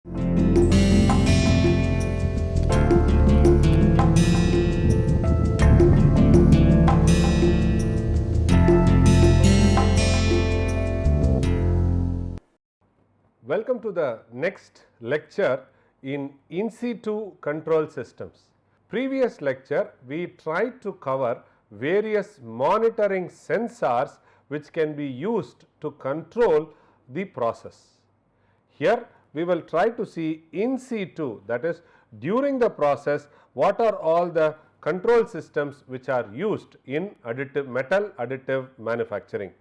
Welcome to the next lecture in situ control systems. Previous lecture we tried to cover various monitoring sensors which can be used to control the process. Here we will try to see in situ, that is during the process, what are all the control systems which are used in metal additive manufacturing.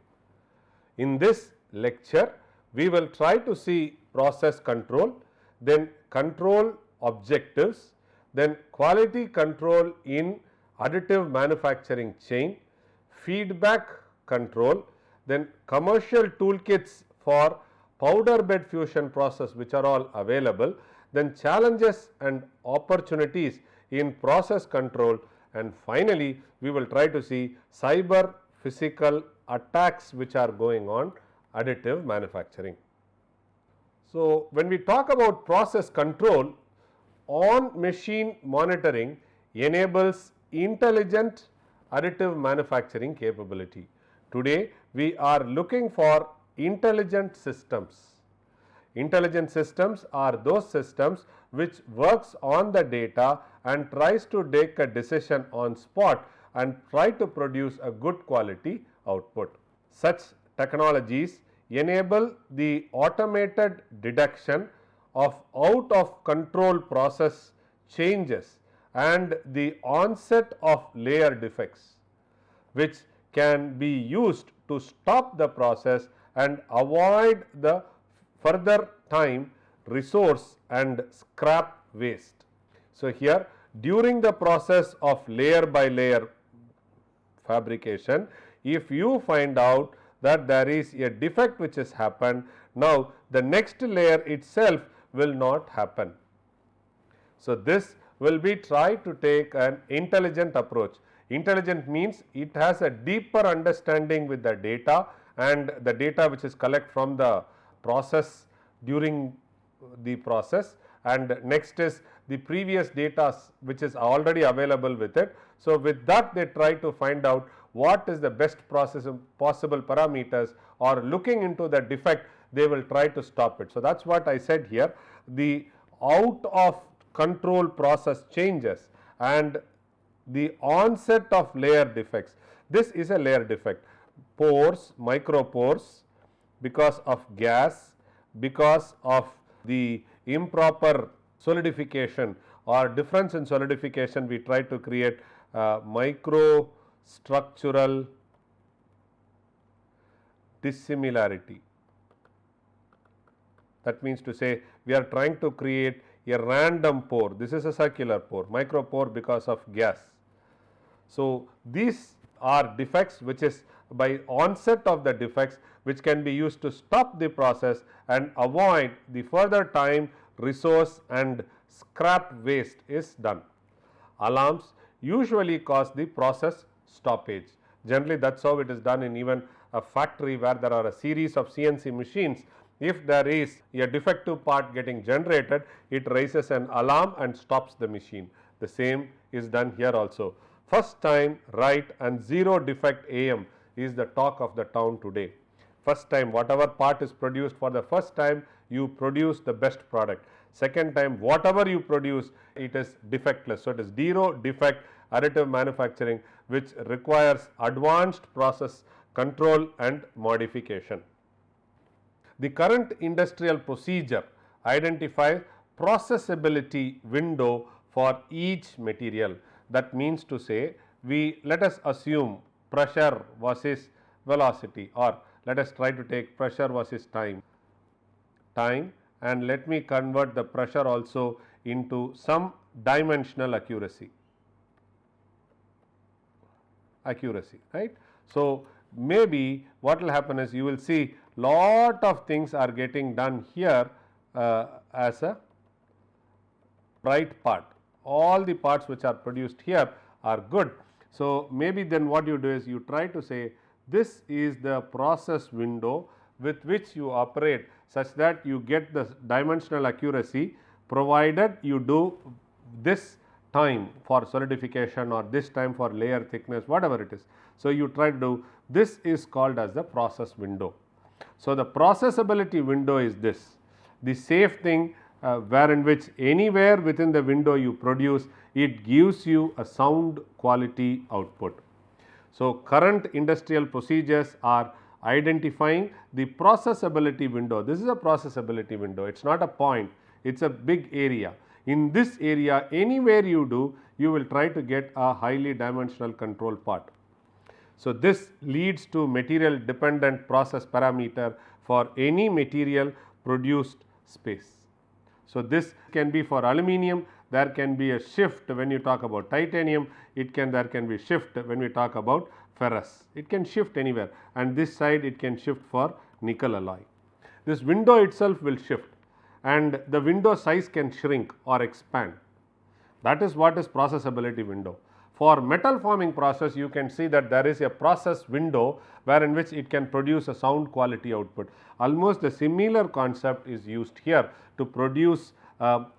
In this lecture we will try to see process control, then control objectives, then quality control in additive manufacturing chain, feedback control, then commercial toolkits for powder bed fusion process which are all available, then challenges and opportunities in process control, and finally we will try to see cyber physical attacks which are going on additive manufacturing. So, when we talk about process control, on machine monitoring enables intelligent additive manufacturing capability. Today we are looking for intelligent systems. Intelligent systems are those systems which works on the data and tries to take a decision on spot and try to produce a good quality output. Such technologies enable the automated detection of out of control process changes and the onset of layer defects, which can be used to stop the process and avoid the further time, resource and scrap waste. So, here during the process of layer by layer fabrication, if you find out that there is a defect which has happened, now the next layer itself will not happen. So, this will be try to take an intelligent approach. Intelligent means it has a deeper understanding with the data and the data which is collect from the process during the process, and next is the previous data which is already available with it. So, with that they try to find out what is the best process possible parameters, or looking into the defect they will try to stop it. So, that is what I said here, the out of control process changes and the onset of layer defects. This is a layer defect, pores, micropores, because of gas, because of the improper solidification or difference in solidification, we try to create microstructural dissimilarity. That means to say we are trying to create a random pore. This is a circular pore, micropore because of gas. So, these are defects which is by onset of the defects which can be used to stop the process and avoid the further time, resource and scrap waste is done. Alarms usually cause the process stoppage. Generally that is how it is done in even a factory where there are a series of CNC machines. If there is a defective part getting generated, it raises an alarm and stops the machine. The same is done here also. First time right and zero defect AM is the talk of the town today. First time whatever part is produced for the first time, you produce the best product. Second time whatever you produce, it is defectless. So, it is zero defect additive manufacturing which requires advanced process control and modification. The current industrial procedure identifies processability window for each material. That means to say, let us assume pressure versus velocity, or let us try to take pressure versus time, and let me convert the pressure also into some dimensional accuracy, right. So, maybe what will happen is you will see lot of things are getting done here as a bright part. All the parts which are produced here are good. So, maybe then what you do is you try to say this is the process window with which you operate such that you get the dimensional accuracy provided you do this time for solidification or this time for layer thickness, whatever it is. So, you try to do this is called as the process window. So, the processability window is this, the safe thing wherein which anywhere within the window you produce, it gives you a sound quality output. So, current industrial procedures are identifying the processability window. This is a processability window, it is not a point, it is a big area. In this area, anywhere you do, you will try to get a highly dimensional control part. So, this leads to material dependent process parameter for any material produced space. So, this can be for aluminum, there can be a shift when you talk about titanium, there can be shift when we talk about ferrous, it can shift anywhere, and this side it can shift for nickel alloy. This window itself will shift and the window size can shrink or expand. That is what is processability window. For metal forming process, you can see that there is a process window wherein which it can produce a sound quality output. Almost the similar concept is used here to produce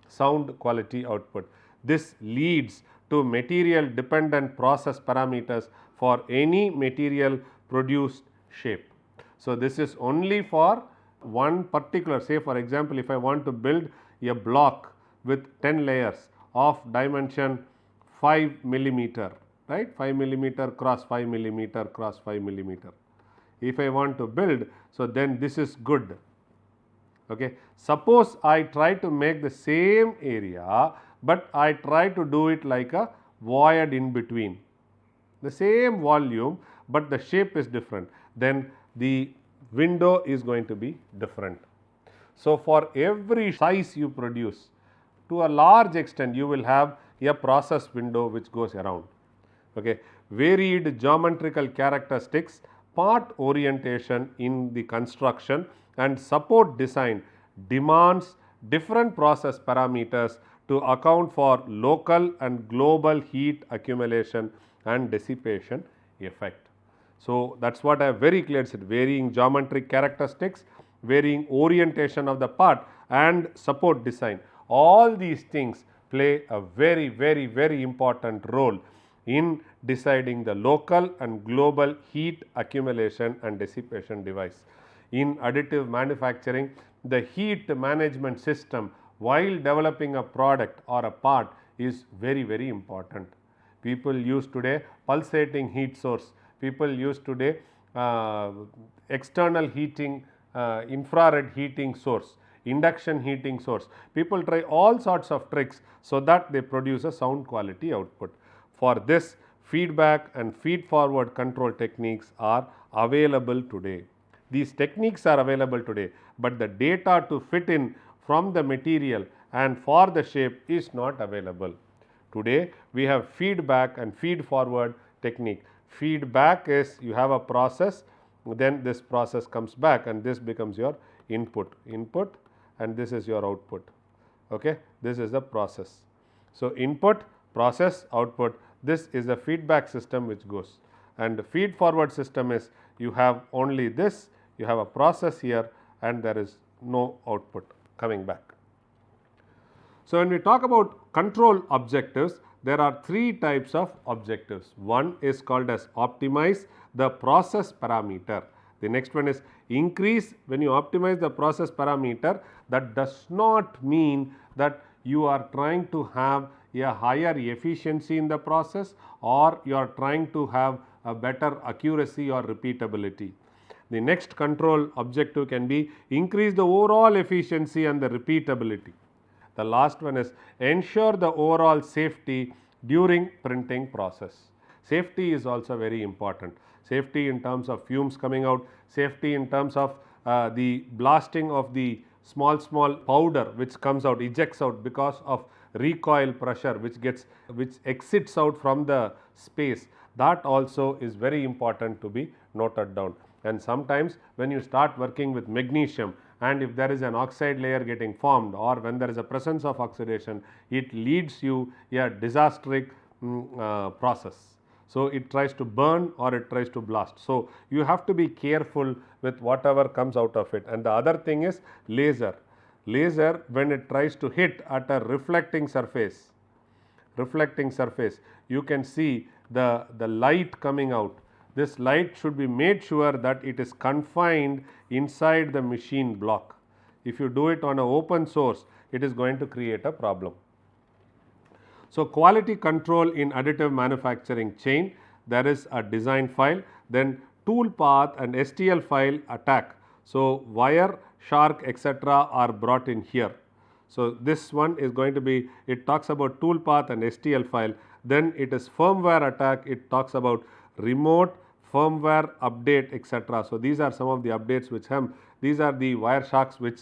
sound quality output. This leads to material dependent process parameters for any material produced shape. So, this is only for one particular, say for example, if I want to build a block with 10 layers of dimension 5 millimeter, right, 5 millimeter cross 5 millimeter cross 5 millimeter. If I want to build, so then this is good. Okay. Suppose I try to make the same area, but I try to do it like a void in between, the same volume, but the shape is different, then the window is going to be different. So, for every size you produce, to a large extent you will have a process window which goes around. Okay. Varied geometrical characteristics, part orientation in the construction and support design demands different process parameters to account for local and global heat accumulation and dissipation effect. So, that is what I have very clearly said, varying geometric characteristics, varying orientation of the part and support design. All these things play a very important role in deciding the local and global heat accumulation and dissipation device. In additive manufacturing, the heat management system while developing a product or a part is very important. People use today pulsating heat source, people use today external heating, infrared heating source, induction heating source. People try all sorts of tricks so that they produce a sound quality output. For this, feedback and feed forward control techniques are available today. These techniques are available today, but the data to fit in from the material and for the shape is not available. Today, we have feedback and feed forward technique. Feedback is you have a process, then this process comes back and this becomes your input, and this is your output. Okay. This is the process. So, input, process, output, this is the feedback system which goes, and the feed forward system is you have only this, you have a process here and there is no output coming back. So, when we talk about control objectives, there are three types of objectives. One is called as optimize the process parameter. The next one is increase. When you optimize the process parameter, that does not mean that you are trying to have a higher efficiency in the process or you are trying to have a better accuracy or repeatability. The next control objective can be increase the overall efficiency and the repeatability. The last one is ensure the overall safety during printing process. Safety is also very important. Safety in terms of fumes coming out, safety in terms of the blasting of the small powder which comes out, ejects out because of recoil pressure which exits out from the space. That also is very important to be noted down. And sometimes when you start working with magnesium and if there is an oxide layer getting formed or when there is a presence of oxidation, it leads you a disastrous process. So it tries to burn or it tries to blast. So you have to be careful with whatever comes out of it. And the other thing is laser. Laser, when it tries to hit at a reflecting surface, you can see the light coming out. This light should be made sure that it is confined inside the machine block. If you do it on an open source, it is going to create a problem. So quality control in additive manufacturing chain, there is a design file, then tool path and STL file attack. So wire, shark, etc. are brought in here. So this one is going to be, it talks about tool path and STL file, then it is firmware attack, it talks about remote firmware update, etc. So these are some of the updates which have, these are the wire sharks which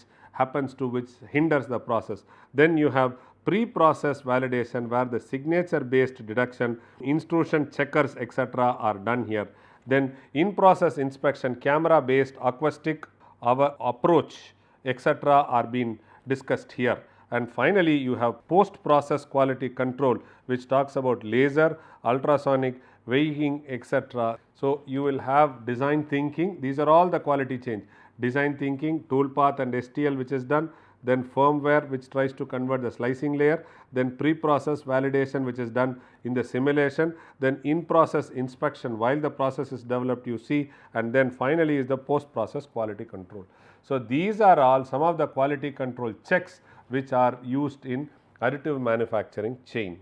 hinders the process. Then you have pre-process validation, where the signature based deduction, intrusion checkers, etc. are done here. Then in process inspection, camera based acoustic approach, etc. are being discussed here. And finally, you have post process quality control, which talks about laser, ultrasonic, weighing, etc. So you will have design thinking, these are all the quality change. Design thinking, tool path and STL which is done, then firmware which tries to convert the slicing layer, then pre-process validation which is done in the simulation, then in-process inspection while the process is developed you see, and then finally is the post-process quality control. So these are all some of the quality control checks which are used in additive manufacturing chain.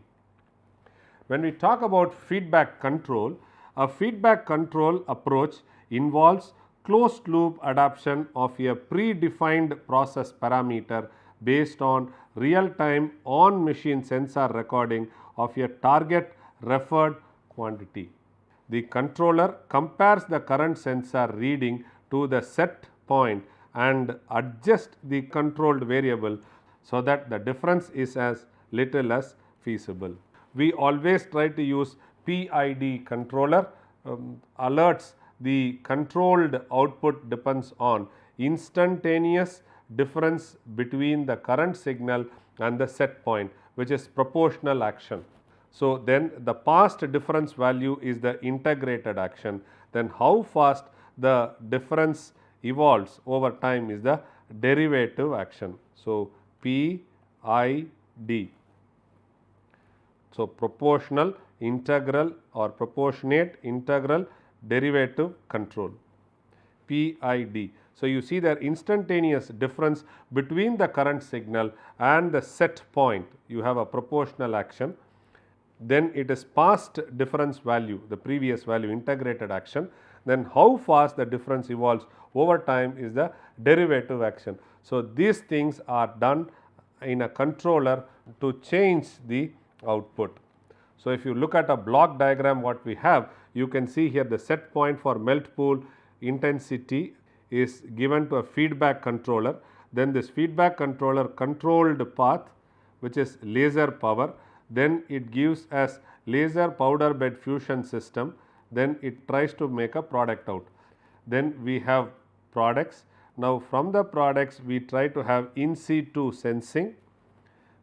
When we talk about feedback control, a feedback control approach involves closed loop adaptation of a predefined process parameter based on real time on machine sensor recording of a target referred quantity. The controller compares the current sensor reading to the set point and adjusts the controlled variable so that the difference is as little as feasible. We always try to use PID controller, alerts. The controlled output depends on instantaneous difference between the current signal and the set point, which is proportional action. So then the past difference value is the integrated action, then how fast the difference evolves over time is the derivative action. So PID. So proportional, integral or proportionate, integral, derivative control, PID. So you see the instantaneous difference between the current signal and the set point, you have a proportional action. Then it is past difference value, the previous value, integrated action. Then how fast the difference evolves over time is the derivative action. So these things are done in a controller to change the output. So if you look at a block diagram what we have, you can see here the set point for melt pool intensity is given to a feedback controller. Then this feedback controller controlled path which is laser power, then it gives as laser powder bed fusion system, then it tries to make a product out. Then we have products. Now from the products we try to have in situ sensing,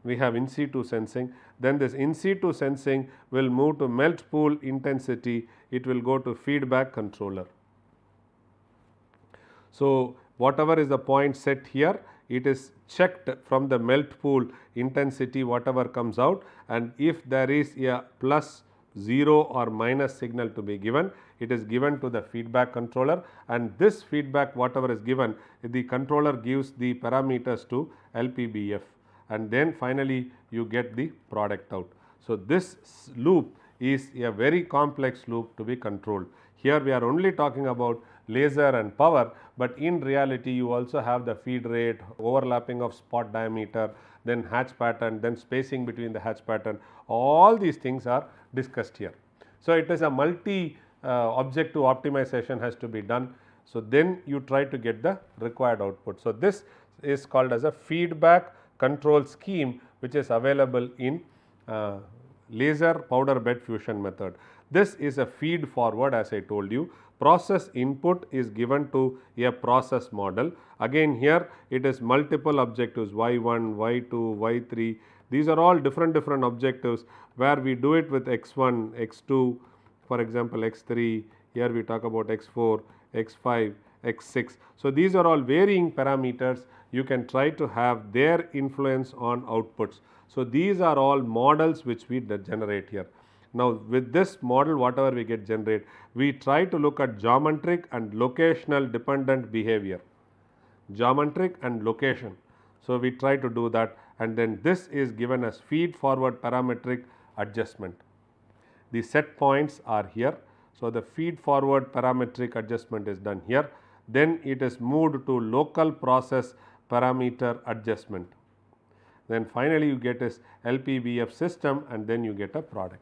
we have in situ sensing, then this in situ sensing will move to melt pool intensity, it will go to feedback controller. So whatever is the point set here, it is checked from the melt pool intensity whatever comes out, and if there is a plus 0 or minus signal to be given, it is given to the feedback controller, and this feedback whatever is given, the controller gives the parameters to LPBF, and then finally you get the product out. So this loop is a very complex loop to be controlled. Here we are only talking about laser and power, but in reality you also have the feed rate, overlapping of spot diameter, then hatch pattern, then spacing between the hatch pattern, all these things are discussed here. So it is a multi objective optimization has to be done. So then you try to get the required output. So this is called as a feedback control scheme which is available in laser powder bed fusion method. This is a feed forward, as I told you. Process input is given to a process model. Again here it is multiple objectives y1, y2, y3. These are all different objectives where we do it with x1, x2 For example, X3, here we talk about X4, X5, X6. So, these are all varying parameters. You can try to have their influence on outputs. So, these are all models which we generate here. Now, with this model, whatever we get generate, we try to look at geometric and locational dependent behavior. Geometric and location. So, we try to do that, and then this is given as feed forward parametric adjustment. The set points are here. So, the feed forward parametric adjustment is done here. Then it is moved to local process parameter adjustment. Then finally, you get is LPBF system, and then you get a product.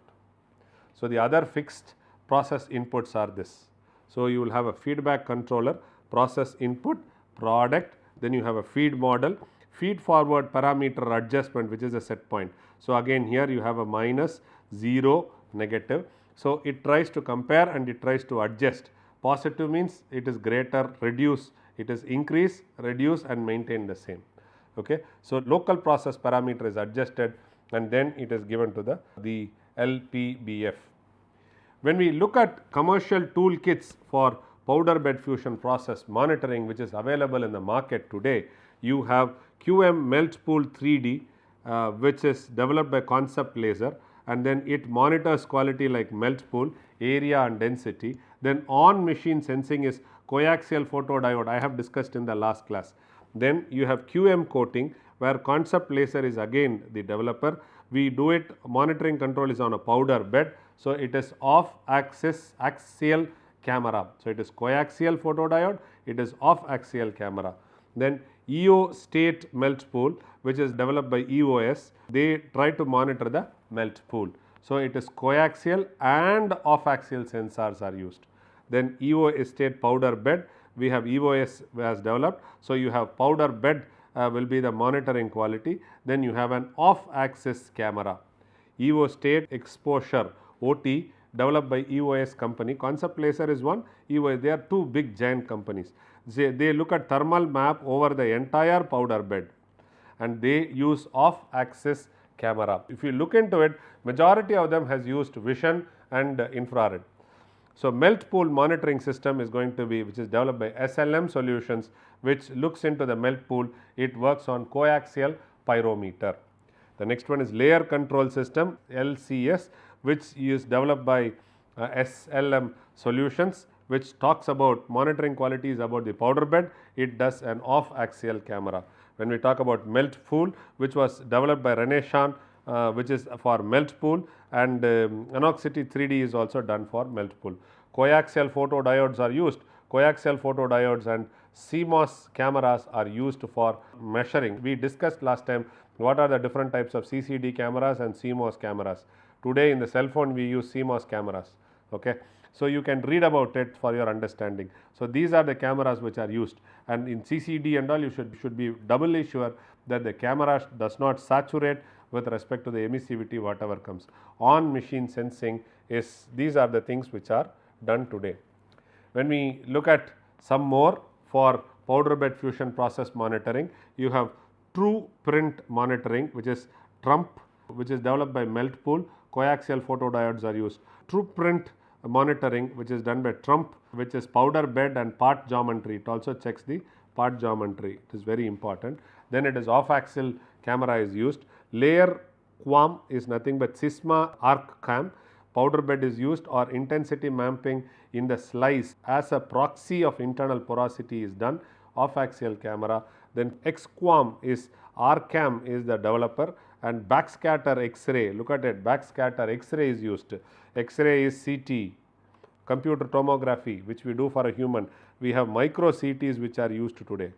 So, the other fixed process inputs are this. So, you will have a feedback controller, process input, product, then you have a feed model, feed forward parameter adjustment, which is a set point. So, again here you have a minus, 0, negative. So, it tries to compare and it tries to adjust. Positive means it is greater, reduce, it is increase, reduce and maintain the same. Okay. So, local process parameter is adjusted and then it is given to the LPBF. When we look at commercial toolkits for powder bed fusion process monitoring, which is available in the market today, you have QM Melt Pool 3D, which is developed by Concept Laser, and then it monitors quality like melt pool, area and density. Then on machine sensing is coaxial photodiode, I have discussed in the last class. Then you have QM coating, where Concept Laser is again the developer. We do it, monitoring control is on a powder bed. So, it is off axis axial camera. So, it is coaxial photodiode, it is off axial camera. Then EO state melt pool, which is developed by EOS, they try to monitor the melt pool. So, it is coaxial and off axial sensors are used. Then EO state powder bed, we have EOS has developed. So, you have powder bed will be the monitoring quality, then you have an off axis camera. EO state exposure OT developed by EOS company, Concept Laser is one, EOS, they are two big giant companies. They look at thermal map over the entire powder bed and they use off axis camera. If you look into it, majority of them has used vision and infrared. So, melt pool monitoring system is going to be, which is developed by SLM Solutions, which looks into the melt pool. It works on coaxial pyrometer. The next one is layer control system LCS, which is developed by SLM Solutions, which talks about monitoring qualities about the powder bed. It does an off axial camera. When we talk about melt pool, which was developed by Renaissance, which is for melt pool, and Anoxity 3D is also done for melt pool. Coaxial photodiodes are used. Coaxial photodiodes and CMOS cameras are used for measuring. We discussed last time what are the different types of CCD cameras and CMOS cameras. Today in the cell phone we use CMOS cameras. Okay. So, you can read about it for your understanding. So, these are the cameras which are used, and in CCD and all you should be doubly sure that the camera does not saturate with respect to the emissivity whatever comes. On machine sensing is, these are the things which are done today. When we look at some more for powder bed fusion process monitoring, you have true print monitoring, which is TRUMP, which is developed by Melt Pool. Coaxial photodiodes are used. True print monitoring, which is done by TRUMP, which is powder bed and part geometry. It also checks the part geometry. It is very important. Then it is off axial camera is used. Layer QAM is nothing but Sysma arc cam. Powder bed is used, or intensity mapping in the slice as a proxy of internal porosity is done, off axial camera. Then XQAM is RCAM is the developer, and backscatter X-ray, look at it, backscatter X-ray is used. X-ray is CT, computer tomography, which we do for a human. We have micro CTs which are used today.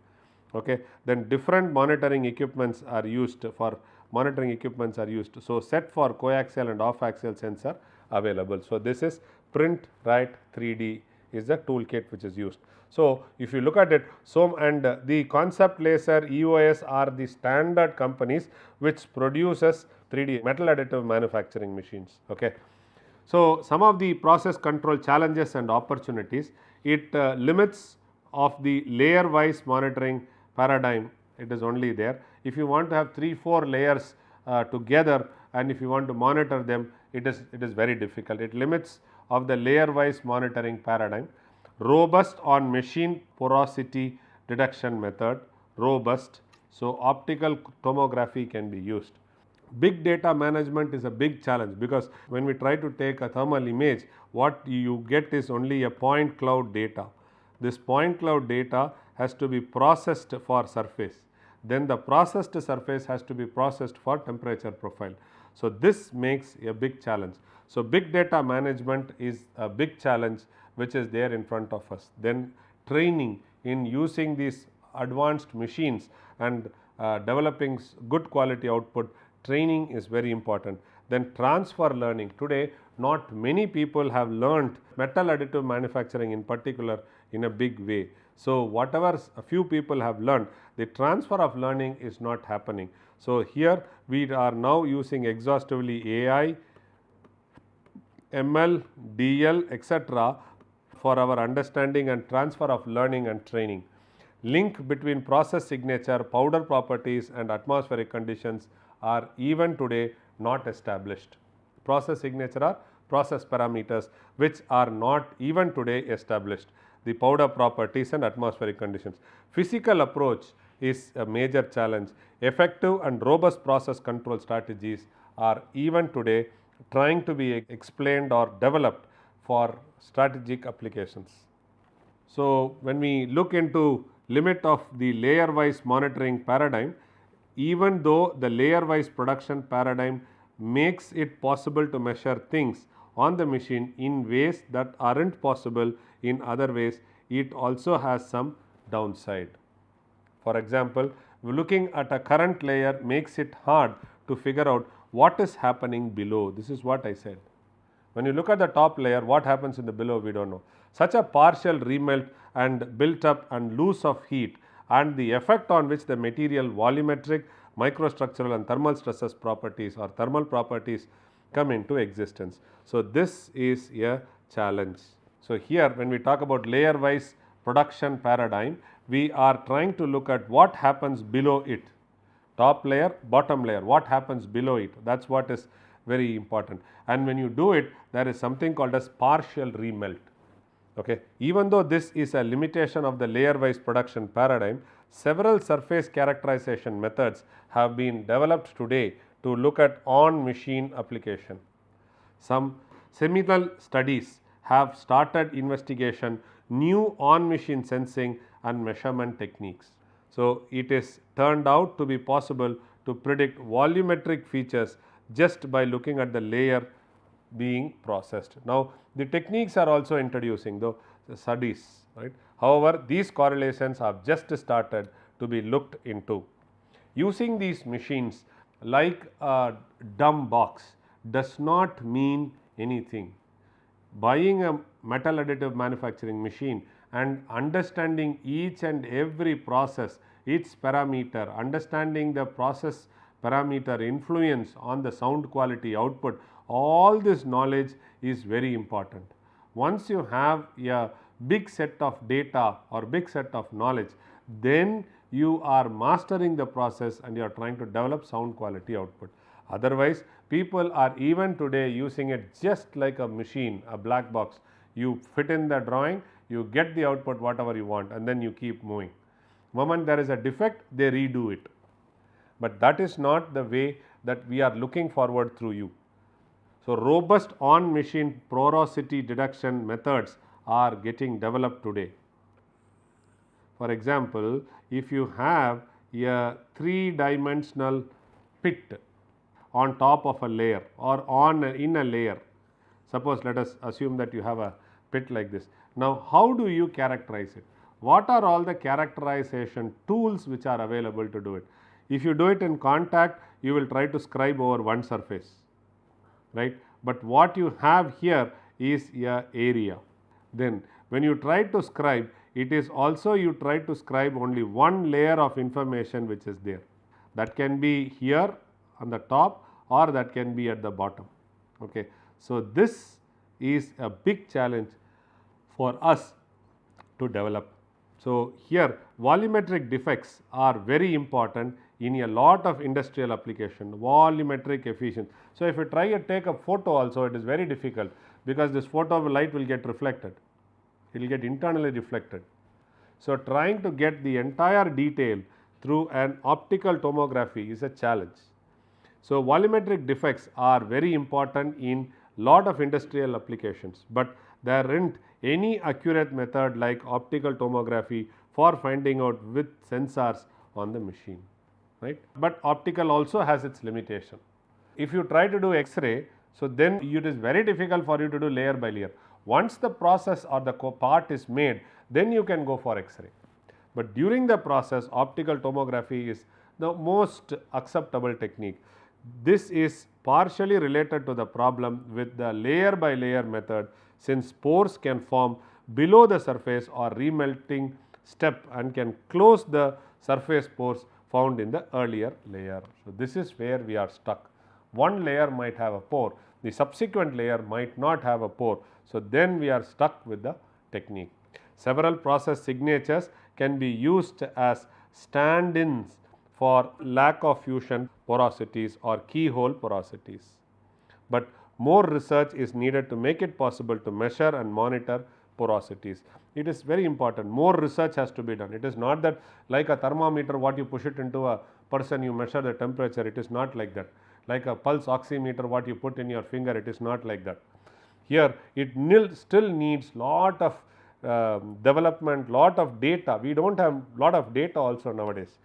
Okay. Then different monitoring equipments are used for monitoring equipments are used. So, set for coaxial and off axial sensor available. So, this is print write 3D is the toolkit which is used. So, if you look at it, the Concept Laser, EOS are the standard companies which produces 3D metal additive manufacturing machines. Okay. So, some of the process control challenges and opportunities, it limits of the layer wise monitoring paradigm, it is only there. If you want to have 3-4 layers together, and if you want to monitor them, it is very difficult. It limits of the layer-wise monitoring paradigm, robust on machine porosity detection method, robust, so optical tomography can be used. Big data management is a big challenge, because when we try to take a thermal image, what you get is only a point cloud data. This point cloud data has to be processed for surface, then the processed surface has to be processed for temperature profile. So, this makes a big challenge. So, big data management is a big challenge which is there in front of us. Then training in using these advanced machines and developing good quality output, training is very important. Then transfer learning. Today not many people have learned metal additive manufacturing in particular in a big way. So, whatever a few people have learned, the transfer of learning is not happening. So, here we are now using exhaustively AI, ML, DL, etc. for our understanding and transfer of learning and training. Link between process signature, powder properties and atmospheric conditions are even today not established. Process signature are process parameters which are not even today established. The powder properties and atmospheric conditions. Physical approach is a major challenge. Effective and robust process control strategies are even today trying to be explained or developed for strategic applications. So, when we look into limit of the layer wise monitoring paradigm, even though the layer wise production paradigm makes it possible to measure things on the machine in ways that aren't possible in other ways, it also has some downside. For example, looking at a current layer makes it hard to figure out what is happening below. This is what I said. When you look at the top layer, what happens in the below we do not know. Such a partial remelt and built up and loss of heat and the effect on which the material volumetric, microstructural and thermal stresses properties or thermal properties come into existence. So, this is a challenge. So, here when we talk about layer wise production paradigm, we are trying to look at what happens below it. Top layer, bottom layer, what happens below it, that is what is very important. And when you do it, there is something called as partial remelt. Okay. Even though this is a limitation of the layer wise production paradigm, several surface characterization methods have been developed today to look at on machine application. Some seminal studies have started investigation new on machine sensing and measurement techniques. So, it is turned out to be possible to predict volumetric features just by looking at the layer being processed. Now, the techniques are also introducing the studies, right. However, these correlations have just started to be looked into. Using these machines like a dumb box does not mean anything. Buying a metal additive manufacturing machine and understanding each and every process, its parameter, understanding the process parameter influence on the sound quality output, all this knowledge is very important. Once you have a big set of data or big set of knowledge, then you are mastering the process and you are trying to develop sound quality output. Otherwise, people are even today using it just like a machine, a black box. You fit in the drawing, you get the output whatever you want and then you keep moving. Moment there is a defect, they redo it. But that is not the way that we are looking forward through you. So, robust on machine porosity detection methods are getting developed today. For example, if you have a 3-dimensional pit on top of a layer or in a layer, suppose let us assume that you have a pit like this. Now, how do you characterize it? What are all the characterization tools which are available to do it? If you do it in contact, you will try to scribe over one surface, right. But what you have here is a area. Then when you try to scribe, it is also you try to scribe only one layer of information which is there. That can be here on the top or that can be at the bottom. Okay. So, this is a big challenge for us to develop. So, here volumetric defects are very important in a lot of industrial application, volumetric efficiency. So, if you try to take a photo also, it is very difficult because this photo light will get reflected, it will get internally reflected. So, trying to get the entire detail through an optical tomography is a challenge. So, volumetric defects are very important in lot of industrial applications, but there isn't any accurate method like optical tomography for finding out with sensors on the machine, right. But optical also has its limitation. If you try to do X-ray, so then it is very difficult for you to do layer by layer. Once the process or the part is made, then you can go for X-ray. But during the process, optical tomography is the most acceptable technique. This is partially related to the problem with the layer by layer method, since pores can form below the surface or remelting step and can close the surface pores found in the earlier layer. So, this is where we are stuck. One layer might have a pore, the subsequent layer might not have a pore. So, then we are stuck with the technique. Several process signatures can be used as stand-ins for lack of fusion porosities or keyhole porosities. But more research is needed to make it possible to measure and monitor porosities. It is very important, more research has to be done. It is not that like a thermometer, what you push it into a person, you measure the temperature, it is not like that. Like a pulse oximeter, what you put in your finger, it is not like that. Here it still needs lot of development, lot of data. We do not have lot of data also nowadays,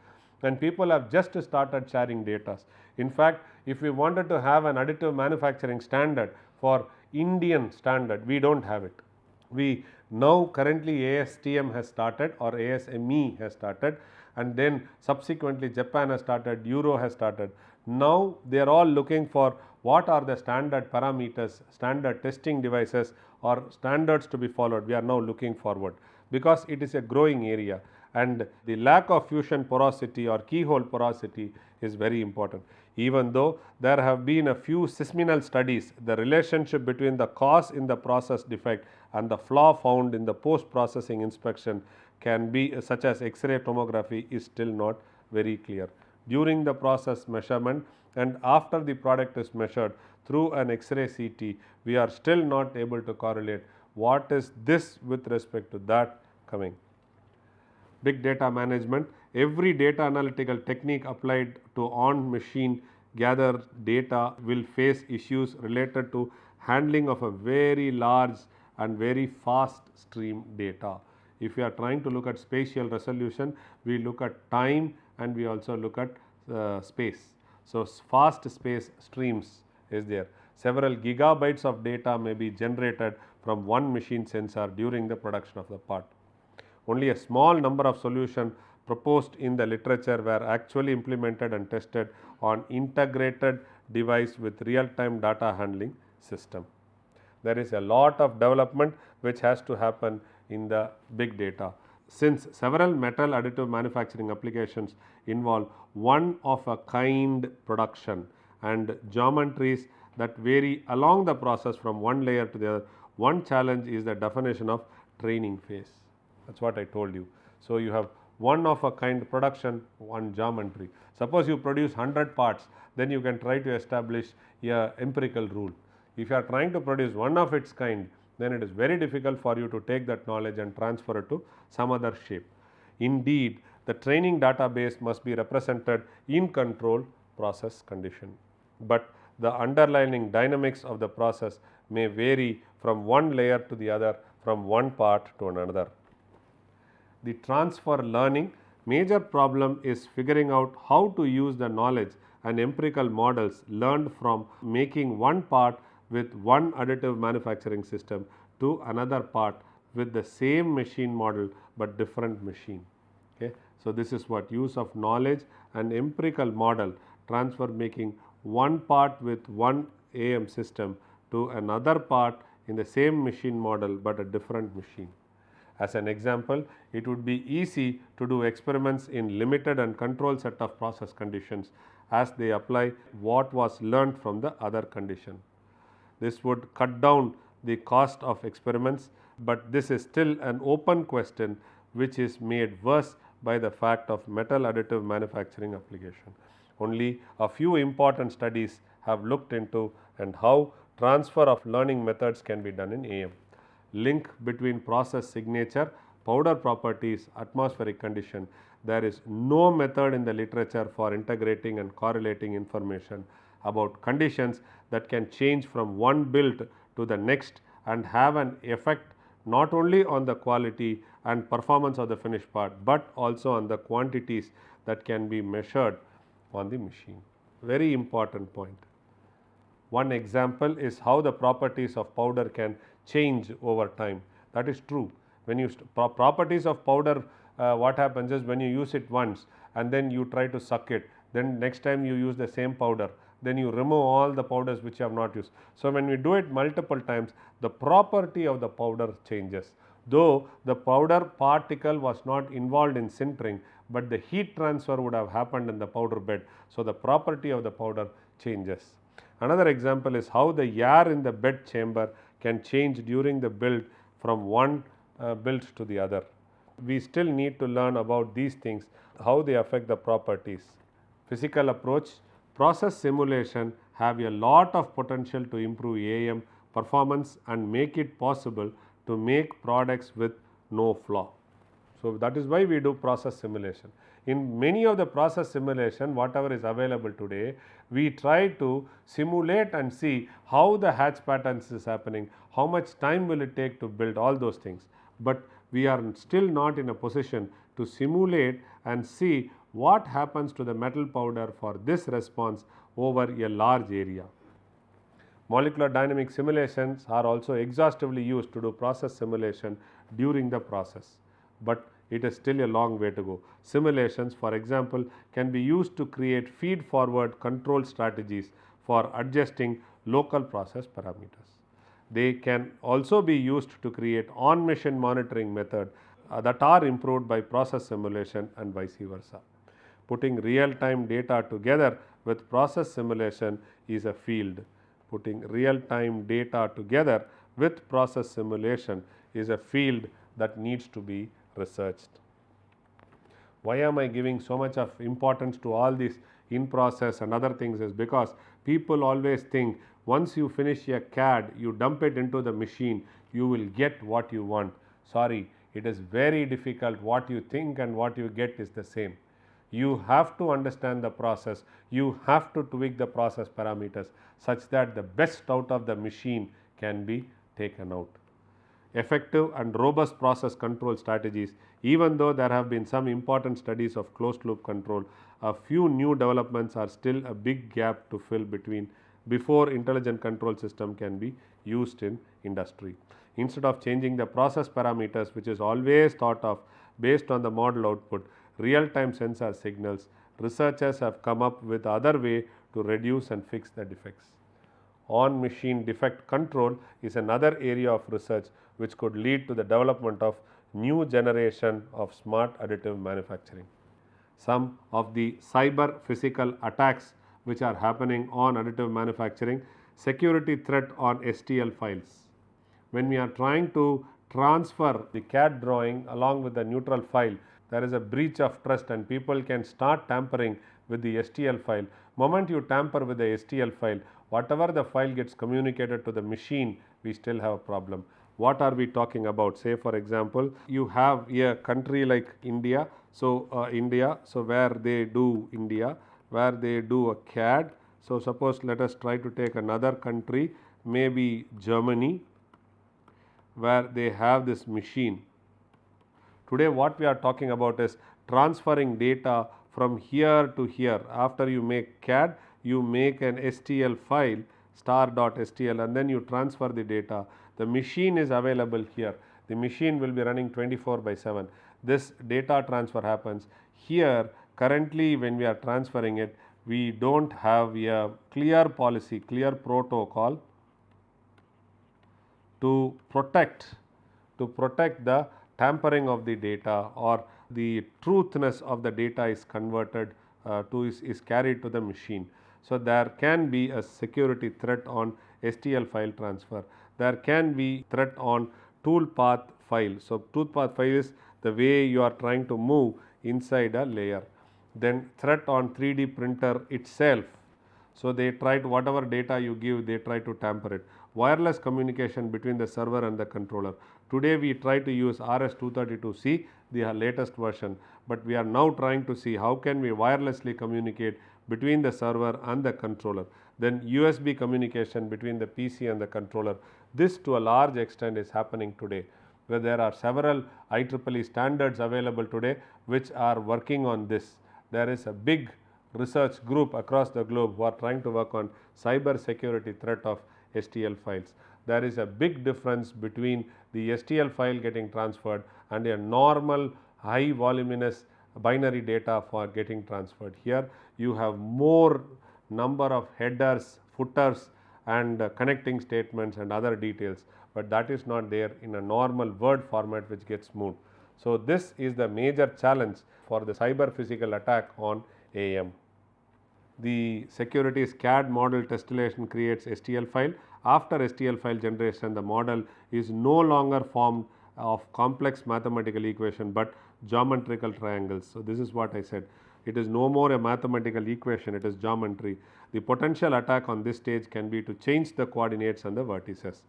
and people have just started sharing data. In fact, if we wanted to have an additive manufacturing standard for Indian standard, we do not have it. We now currently ASTM has started or ASME has started, and then subsequently Japan has started, Euro has started. Now they are all looking for what are the standard parameters, standard testing devices or standards to be followed. We are now looking forward because it is a growing area, and the lack of fusion porosity or keyhole porosity is very important. Even though there have been a few seisminal studies, the relationship between the cause in the process defect and the flaw found in the post processing inspection can be such as X-ray tomography is still not very clear. During the process measurement and after the product is measured through an X-ray CT, we are still not able to correlate what is this with respect to that coming. Big data management, every data analytical technique applied to on machine gather data will face issues related to handling of a very large and very fast stream data. If we are trying to look at spatial resolution, we look at time and we also look at space. So, fast space streams is there. Several gigabytes of data may be generated from one machine sensor during the production of the part. Only a small number of solutions proposed in the literature were actually implemented and tested on integrated device with real-time data handling system. There is a lot of development which has to happen in the big data. Since several metal additive manufacturing applications involve one of a kind production and geometries that vary along the process from one layer to the other, one challenge is the definition of training phase. That is what I told you. So, you have one of a kind production, one geometry. Suppose you produce 100 parts, then you can try to establish a empirical rule. If you are trying to produce one of its kind, then it is very difficult for you to take that knowledge and transfer it to some other shape. Indeed, the training database must be represented in control process condition, but the underlying dynamics of the process may vary from one layer to the other, from one part to another. The transfer learning major problem is figuring out how to use the knowledge and empirical models learned from making one part with one additive manufacturing system to another part with the same machine model but different machine. Okay. So, this is what use of knowledge and empirical model transfer, making one part with one AM system to another part in the same machine model but a different machine. As an example, it would be easy to do experiments in limited and controlled set of process conditions as they apply what was learned from the other condition. This would cut down the cost of experiments, but this is still an open question which is made worse by the fact of metal additive manufacturing application. Only a few important studies have looked into and how transfer of learning methods can be done in AM. Link between process signature, powder properties, atmospheric condition. There is no method in the literature for integrating and correlating information about conditions that can change from one build to the next and have an effect not only on the quality and performance of the finished part, but also on the quantities that can be measured on the machine. Very important point. One example is how the properties of powder can change over time. That is true. When you properties of powder, what happens is when you use it once and then you try to suck it, then next time you use the same powder, then you remove all the powders which you have not used. So, when we do it multiple times, the property of the powder changes. Though the powder particle was not involved in sintering, but the heat transfer would have happened in the powder bed. So, the property of the powder changes. Another example is how the air in the bed chamber can change during the build from one build to the other. We still need to learn about these things, how they affect the properties. Physical approach, process simulation have a lot of potential to improve AM performance and make it possible to make products with no flaw. So, that is why we do process simulation. In many of the process simulation, whatever is available today, we try to simulate and see how the hatch patterns is happening, how much time will it take to build all those things. But we are still not in a position to simulate and see what happens to the metal powder for this response over a large area. Molecular dynamic simulations are also exhaustively used to do process simulation during the process, but it is still a long way to go. Simulations, for example, can be used to create feed-forward control strategies for adjusting local process parameters. They can also be used to create on-machine monitoring methods that are improved by process simulation and vice versa. Putting real-time data together with process simulation is a field. Putting real-time data together with process simulation is a field that needs to be researched. Why am I giving so much of importance to all these in process and other things is because people always think once you finish a CAD, you dump it into the machine, you will get what you want. Sorry, it is very difficult. What you think and what you get is the same. You have to understand the process, you have to tweak the process parameters such that the best out of the machine can be taken out. Effective and robust process control strategies. Even though there have been some important studies of closed loop control, a few new developments are still a big gap to fill before intelligent control system can be used in industry. Instead of changing the process parameters, which is always thought of based on the model output, real-time sensor signals, researchers have come up with other way to reduce and fix the defects. On-machine defect control is another area of research which could lead to the development of new generation of smart additive manufacturing. Some of the cyber physical attacks which are happening on additive manufacturing, security threat on STL files. When we are trying to transfer the CAD drawing along with the neutral file, there is a breach of trust and people can start tampering with the STL file. Moment you tamper with the STL file, whatever the file gets communicated to the machine, we still have a problem. What are we talking about? Say for example, you have a country like India, so where they do a CAD. So suppose let us try to take another country, maybe Germany, where they have this machine. Today what we are talking about is transferring data from here to here. After you make CAD, you make an STL file star.stl and then you transfer the data. The machine is available here. The machine will be running 24/7. This data transfer happens. Here currently when we are transferring it, we don't have a clear policy, clear protocol to protect the tampering of the data or the truthness of the data is converted is carried to the machine. So there can be a security threat on STL file transfer. There can be threat on toolpath file. So toolpath file is the way you are trying to move inside a layer. Then threat on 3D printer itself. So they try to, whatever data you give, they try to tamper it. Wireless communication between the server and the controller. Today we try to use RS-232C, the latest version, but we are now trying to see how can we wirelessly communicate between the server and the controller. Then USB communication between the PC and the controller. This to a large extent is happening today, where there are several IEEE standards available today which are working on this. There is a big research group across the globe who are trying to work on cyber security threat of STL files. There is a big difference between the STL file getting transferred and a normal high voluminous binary data for getting transferred. Here you have more number of headers, footers and connecting statements and other details, but that is not there in a normal Word format which gets moved. So this is the major challenge for the cyber physical attack on AM. The security's CAD model tessellation creates STL file. After STL file generation, the model is no longer formed of complex mathematical equation but geometrical triangles. So this is what I said. It is no more a mathematical equation, it is geometry. The potential attack on this stage can be to change the coordinates and the vertices.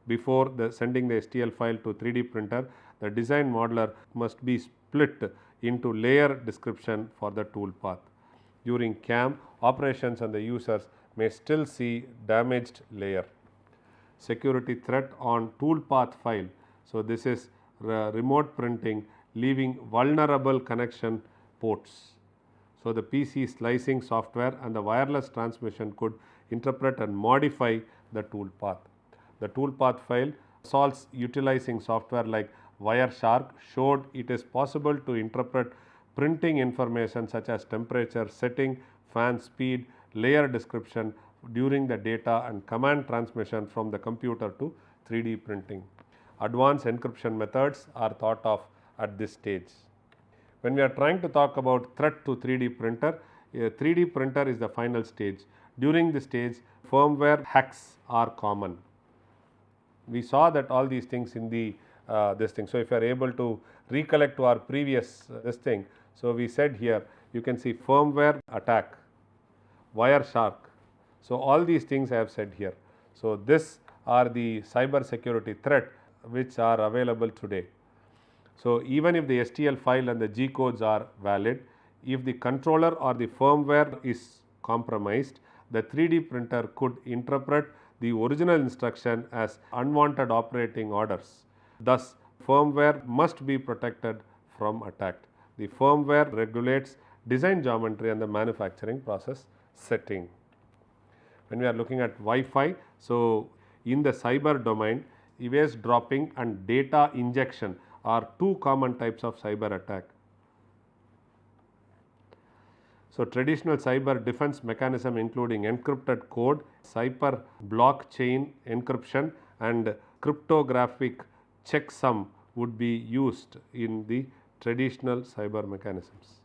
Before sending the STL file to 3D printer, the design modeler must be split into layer description for the tool path. During CAM, operations and the users may still see damaged layer. Security threat on toolpath file. So this is remote printing leaving vulnerable connection ports. So the PC slicing software and the wireless transmission could interpret and modify the toolpath. The toolpath file solves utilizing software like Wireshark showed it is possible to interpret printing information such as temperature, setting, fan speed, layer description during the data and command transmission from the computer to 3D printing. Advanced encryption methods are thought of at this stage. When we are trying to talk about threat to 3D printer, a 3D printer is the final stage. During this stage, firmware hacks are common. We saw that all these things in the this thing. So if you are able to recollect to our previous this thing, so we said here you can see firmware attack, Wireshark. So all these things I have said here. So this are the cyber security threat which are available today. So even if the STL file and the G codes are valid, if the controller or the firmware is compromised, the 3D printer could interpret the original instruction as unwanted operating orders. Thus, firmware must be protected from attack. The firmware regulates design geometry and the manufacturing process setting. When we are looking at Wi-Fi, so in the cyber domain, evade dropping and data injection are two common types of cyber attack. So traditional cyber defense mechanism including encrypted code, cyber blockchain encryption and cryptographic checksum would be used in the traditional cyber mechanisms.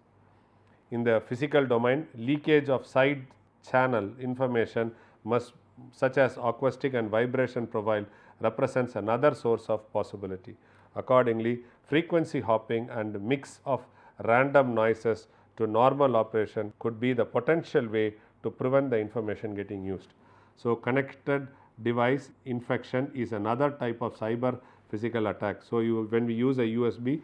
In the physical domain, leakage of side channel information must, such as acoustic and vibration profile, represents another source of possibility. Accordingly, frequency hopping and mix of random noises to normal operation could be the potential way to prevent the information getting used. So connected device infection is another type of cyber physical attack. So when we use a USB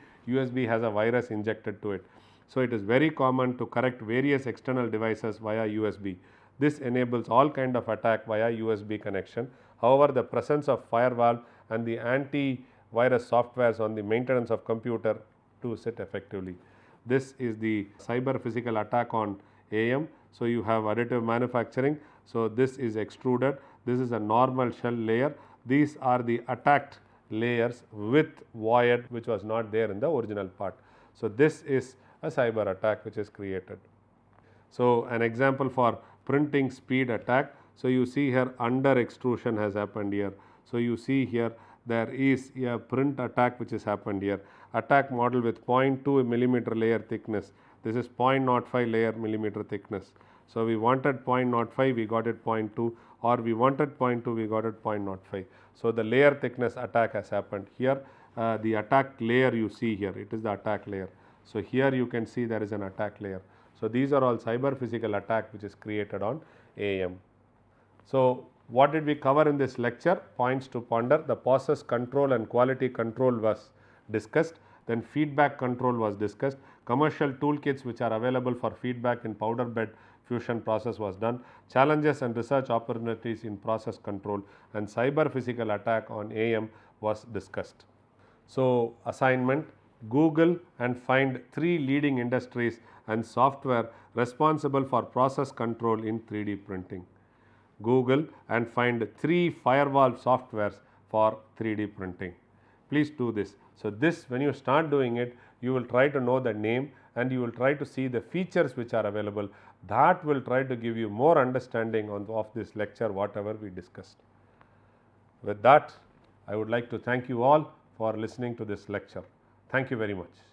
has a virus injected to it. So it is very common to correct various external devices via USB. This enables all kind of attack via USB connection. However, the presence of firewall and the anti-virus softwares on the maintenance of computer to sit effectively. This is the cyber physical attack on AM. So you have additive manufacturing. So this is extruded. This is a normal shell layer. These are the attacked layers with void which was not there in the original part. So this is a cyber attack which is created. So an example for printing speed attack. So you see here under extrusion has happened here. So you see here there is a print attack which has happened here. Attack model with 0.2 millimeter layer thickness. This is 0.05 layer millimeter thickness. So we wanted 0.05, we got it 0.2, or we wanted 0.2, we got it 0.05. So the layer thickness attack has happened here. The attack layer you see here, it is the attack layer. So, here you can see there is an attack layer. So, these are all cyber physical attack which is created on AM. So, what did we cover in this lecture? Points to ponder. The process control and quality control was discussed. Then feedback control was discussed. Commercial toolkits which are available for feedback in powder bed fusion process was done. Challenges and research opportunities in process control and cyber physical attack on AM was discussed. So, assignment: Google and find 3 leading industries and software responsible for process control in 3D printing. Google and find 3 firewall softwares for 3D printing. Please do this. So, this, when you start doing it, you will try to know the name and you will try to see the features which are available. That will try to give you more understanding of this lecture, whatever we discussed. With that, I would like to thank you all for listening to this lecture. Thank you very much.